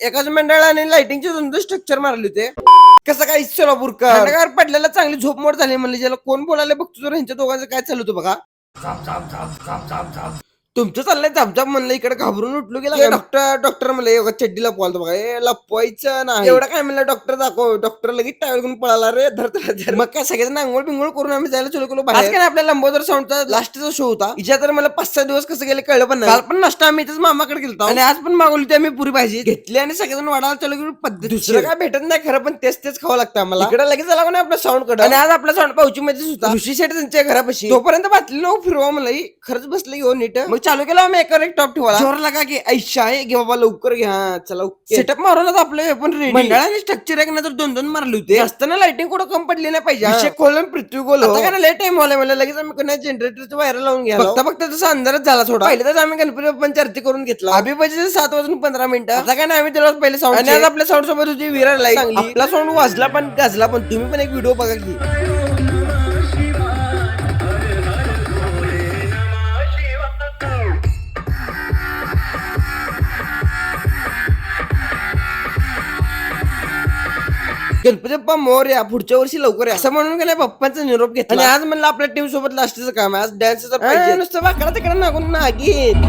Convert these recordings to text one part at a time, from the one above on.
एकाच मंडळाने लाइटिंगचे दोन स्ट्रक्चर मारले होते. कसं काय सोलापूरकर पडलेला चांगली झोप मोड झाली म्हणले. ज्याला कोण बोलायला बघतो तर ह्यांच्या दोघांचं काय चालू होतं बघा. तुमचं चाललंय झपझप म्हणलं. इकडे घाबरून उठलो गेला. डॉक्टर म्हणलं चड्डीला बोलतो बघा. लपवायचं नाही एवढं काय म्हणलं. डॉक्टर दाखव. डॉक्टर लगेच टावेल घेऊन पळाला रे. धर मग काय सगळ्यांना आंघोळ बिंगोळ करून आम्ही जायला चलो केलो बाहेर. काय आपल्या लंबोदर साऊंडचा लास्टचा शो होता. हिच्या तर मला 5-6 दिवस कसं गेले कळलं पण नाही. काल पण नाश्ता आम्ही इथेच मामाकडे गेलो आणि आज पण मागवली होती आम्ही पुरी भाजी घेतली आणि सगळेजण वाढायला चलो गेलो. पद्धत दुसरं काय भेटत नाही खरं, पण तेच खावं लागतं आम्हाला. इकडे लगेच आला आपल्या साऊंड कडे आणि आज आपला साऊंड पावची मध्ये सुद्धा ऋषी शेठ त्यांच्या घरापाशी. तोपर्यंत बातली फिरवा मला खरंच बसलं घेऊन नीट. मग चालू केलं आम्ही एका टॉप ठेवायला. जोर लागा की ऐशा आहे घे बाबा लवकर घ्या. चला सेटअप मारून आपलं पण रेडी. मंडळाने स्ट्रक्चर एक नंतर 2-2 मारले होते. असताना लाइटिंग कुठं कम पडली नाही पाहिजे. विषय खोलून पृथ्वी गोल आता काय लेट टाइम होला मला. लगेच आम्ही कोणा जनरेटरचं वायर लावून घ्या. फक्त तसा अंधारच झाला थोडा. पहिले तर आम्ही गणपती बाप्पांची चर्चा करून घेतला. अभि पाहिजे 7:15 आता काय नाही आम्ही त्याला पहिले साऊंड आणि आज आपल्या साऊंड सोबत होती विरार लाईट. आपला साऊंड वाजला पण गाजला पण. तुम्ही पण एक व्हिडिओ बघा की. गणपती बाप्पा मोरया पुढच्या वर्षी लवकर या असं म्हणून गेल्या बाप्पांचा निरोप घेतला. आणि आज म्हणलं आपल्या टीम सोबत लास्टचं काम आहे. आज डान्सचं पाहिजे नुसतं वाकडा तिकडे नागून नागीन.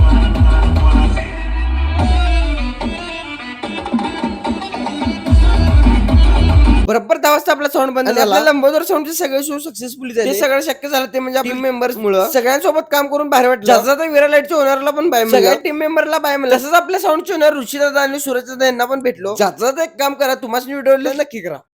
बरोबर 10 वाजता आपला साऊंड बंद झाला. लंबोदर साऊंडचे सगळे शो सक्सेसफुली झाले. सगळं शक्य झालं ते म्हणजे टीम मेंबर्स मुळे. सगळ्यांसोबत काम करून बाहेर वाटलं. ज्याचा तर विरा लाईटच्या ओनरला पण बाय म्हणलं. सगळ्या टीम मेंबरला बाय म्हणलं. तसंच आपल्या साऊंडचे ओनर ऋषीदादा आणि सूरजदादा यांना पण भेटलो. ज्याचं एक काम करा तुम्हाला व्हिडिओ नक्की करा.